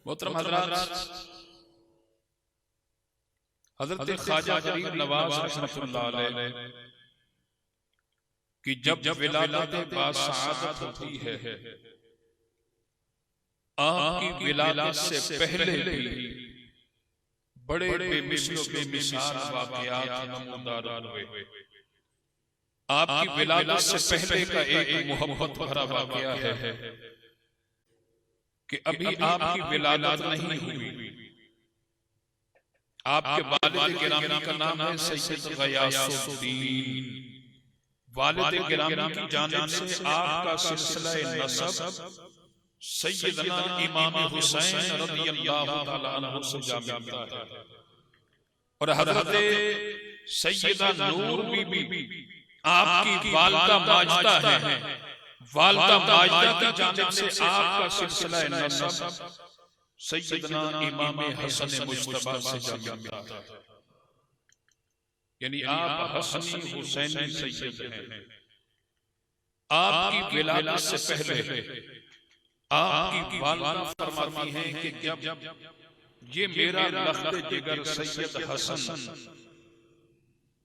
मोहतरम हजरात, हजरत ख्वाजा गरीब नवाज रहमतुल्लाह अलैह कि जब विलादत बासआदत होती है, आपकी विलादत से पहले भी बड़े बेमिसाल बेमिसाल वाक़यात नमूदार हुए। आपकी विलादत से पहले का एक मोहब्बत भरा वाक़या है कि अभी आपकी विलादत नहीं हुई, आपके वालिद गिरामी का नाम है सैयद गयासुद्दीन। वालिद गिरामी की जानिब से आपका सिलसिला नसब सैयदना इमाम हुसैन रज़ियल्लाहु तआला अन्हु से जा मिलता है और हज़रत सैयदा नूर बीबी आपकी वालिदा माजिदा है। वालिदा माजिदा की जानिब से आपका सिलसिला नसब सैयदना इमाम हसन मुज्तबा से जा मिलता है, यानी आप हसनी हुसैनी सैयद हैं। आपकी विलादत से पहले आपकी वालिदा फरमाती हैं कि जब ये मेरा लख्त जिगर सैयद हसन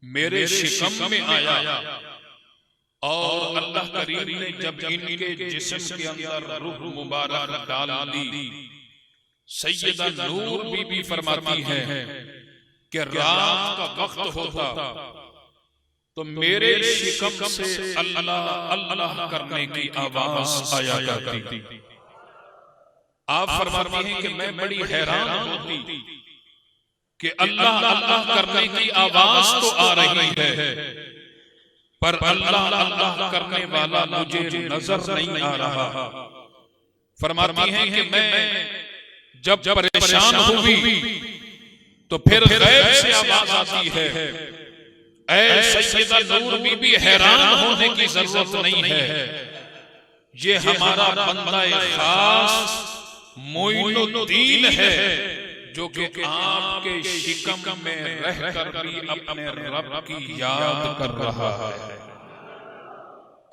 मेरे शिकम में आया और अल्लाह करीम ने जब इनके जिस्म के अंदर रूह मुबारक डाल दी, सैयदा नूर बीबी फरमाती हैं कि रात का वक्त होता तो मेरे शिकम से अल्लाह अल्लाह करने की आवाज आया करती थी। आप फरमाती हैं कि मैं बड़ी हैरान होती कि अल्लाह अल्लाह करने की आवाज तो आ रही है, पर अल्लाह अल्लाह करने वाला मुझे नजर नहीं आ रहा। फरमाती हैं कि मैं जब परेशान हुई तो फिर गैब से आवाज आती है, ऐ सैयदा नूर बीबी हैरान होने की जरूरत नहीं है, ये हमारा बंदा खास मोइनुद्दीन है जो कि आपके शिकम में रहकर भी अपने रब की याद कर रहा है,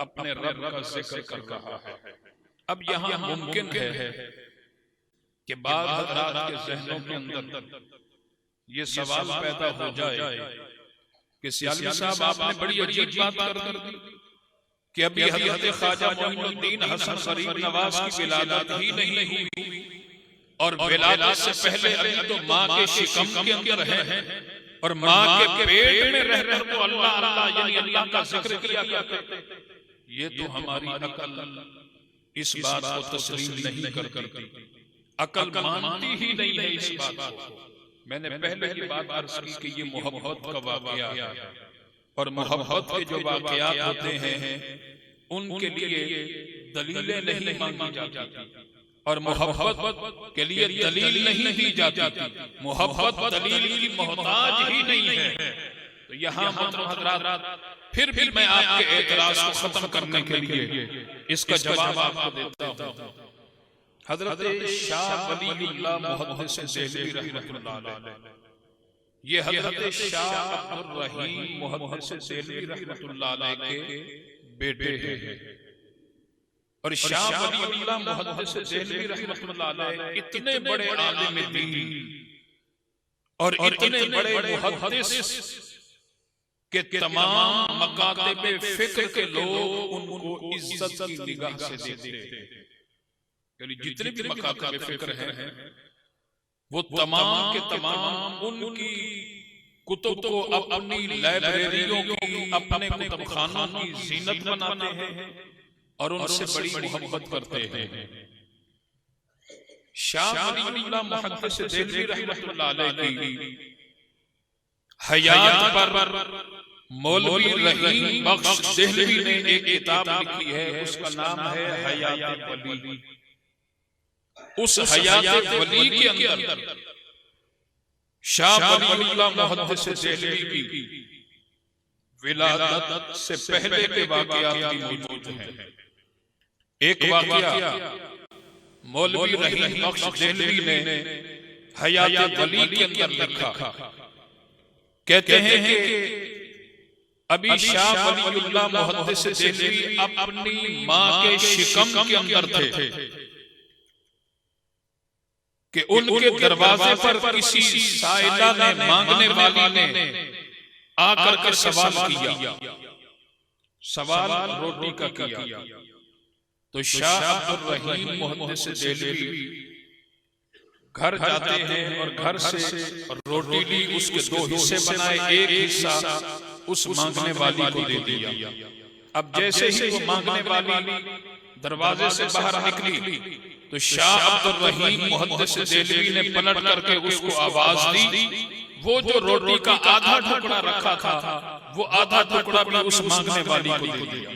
अपने रब का जिक्र कर रहा है। अब यहाँ मुमकिन है कि बाद हज़रात के ज़हनों के अंदर ये सवाल पैदा हो जाए कि सियालवी साहब आपने बड़ी अजीब बात कर दी कि अभी हज़रत ख्वाजा मोइनुद्दीन हसन गरीब नवाज की विलादत ही नहीं हुई और विलादत से पहले अभी तो माँ के शिकम के अंदर है और माँ के पेट में रहकर तो अल्लाह अल्लाह यानी अल्लाह का जिक्र किया करते। ये तो हमारी अकल इस बात को तस्लीम नहीं करती, अकल मानती ही नहीं है इस बात को। मैंने पहले ही बात अर्ज की कि ये मोहब्बत का वाक़या है और मोहब्बत के जो वाक़यात होते हैं उनके लिए दलीलें नहीं मांगी जाती और मोहब्बत के लिए दलील नहीं दी जाती। मोहब्बत दलील की मोहताज ही नहीं है। तो यहाँ हज़रात फिर भी मैं आपके एतराज को खत्म करने के लिए इसका जवाब आपको देता हूँ। हज़रत शाह वलीउल्लाह मुहद्दिस देहलवी रहमतुल्लाह अलैह, ये हज़रत शाह अब्दुर रहीम मुहद्दिस देहलवी रहमतुल्लाह अलैह के बेटे हैं और शाह वलीउल्लाह मुहद्दिस देहलवी रहमतुल्लाह अलैह इतने बड़े आलिम दीन और इतने बड़े मुहद्दिस के तमाम मकातिब फिक्र के लोग उनको इज्जत की निगाह से देखते हैं। यानी जितने भी मकातिब फिक्र हैं वो तमाम के तमाम उनकी कुतुब को अपनी लाइब्रेरियों की, अपने कुतुबखानों की जीनत बनाते हैं और उनसे बड़ी मोहब्बत करते हैं। शाह वलीउल्लाह मुहद्दिस देहलवी रहमतुल्लाह अलैह की हयात पर मौलवी रहीम बख्श देहलवी ने एक किताब लिखी है, उसका नाम है हयात वली। उस हयात वली के अंदर शाह वलीउल्लाह मुहद्दिस देहलवी की विलादत से पहले के वाक़यात भी मौजूद हैं। एक वाक़या मौलवी रहीम बख्श देहलवी ने हयात वली के अंदर लिखा। कहते हैं कि अभी शाह वलीउल्लाह मुहद्दिस देहलवी अपनी माँ के शिकम के अंदर थे कि उनके दरवाजे पर किसी साइला ने, मांगने वाली ने आकर के सवाल किया, सवाल रोटी का किया। तो शाह अब्दुल रहीम मुहद्दिस देहलवी घर जाते हैं और घर से रोटी ली, उसके दो हिस्से बनाए, एक हिस्सा उस मांगने वाली को दे दिया। अब जैसे ही वो मांगने वाली दरवाजे से बाहर निकली तो शाह अब्दुल रहीम मुहद्दिस देहलवी ने पलट करके उसको आवाज दी। वो जो रोटी का आधा टुकड़ा रखा था, वो आधा टुकड़ा भी उस मांगने वाली को दे दिया।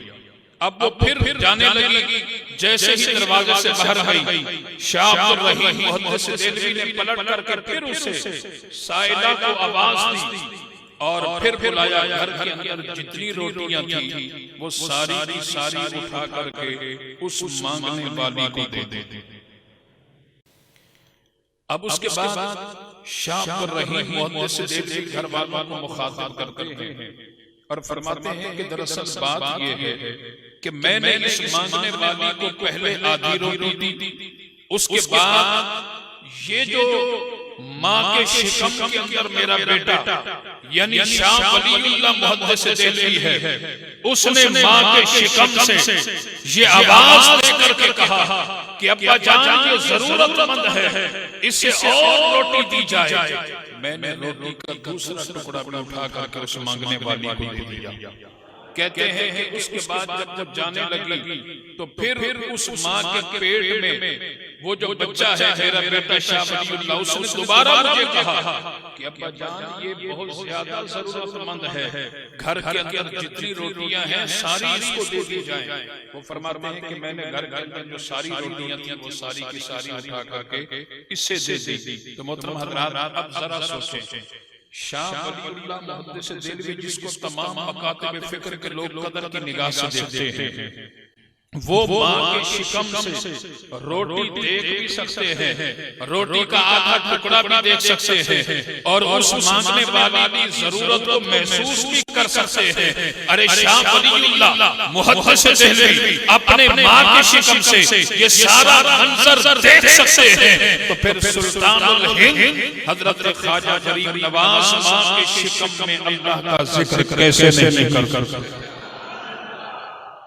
अब वो फिर जाने लगी। जैसे ही दरवाजे से बाहर गई, शाह अब्दुल रहीम मुहद्दिस देहलवी ने पलट करके फिर उसे साइला को आवाज दी और फिर बुलाया। घर के अंदर जितनी रोटियां थी वो सारी की सारी उठा करके उस मांगने वाली को दे दी। अब उसके बाद शाह अब्दुल रहीम मुहद्दिस देहलवी घर वालों को मुखातिब करते हैं और फरमाते हैं कि दरअसल बात ये है कि मैंने इस मांगने वाली को पहले आधी रोटी दी, उसके बाद ये जो माँ के शिकम के अंदर मेरा बेटा यानी शाह वलीउल्लाह मुहद्दिस देहलवी है, उसने माँ के शिकम से ये आवाज देकर के कहा कि अब्बा जान ये जरूरतमंद है, इसे और रोटी दी जाए। मैंने रोटी का दूसरा टुकड़ा भी उठा करके उस मांगने वाली को दे दिया। कहते हैं कि उसके बाद जब जाने लगी तो फिर उस माँ के पेट में वो जो बच्चा है मेरा बेटा शाह वलीउल्लाह, उसने दोबारा मुझे कहा कि अब्बा जान ये बहुत ज्यादा जरूरतमंद है, घर के अंदर जितनी रोटियां हैं सारी इसको दे दी जाए। वो फरमाते हैं कि मैंने घर के अंदर जो सारी रोटियां थी वो सारी की सारी उठा करके इससे दे दी। तो मोहतरम हज़रात अब जरा सोचें, शाह वलीउल्लाह मुहद्दिस देहलवी जिसको तमाम मकातिब फिक्र के लोग कदर की निगाह से देखते हैं, वो माँ के शिकम से रोटी देख भी सकते हैं, रोटी का आधा टुकड़ा भी देख सकते हैं और उस मांगने वाली की जरूरत को महसूस भी कर सकते हैं। अरे शाह वलीउल्लाह मुहद्दिस देहलवी अपने माँ के शिकम से ये सारा मंजर देख सकते हैं, तो फिर सुल्तानुल हिंद हजरत ख्वाजा गरीब नवाज माँ के शिकम में अल्लाह का जिक्र कैसे नहीं कर सकते।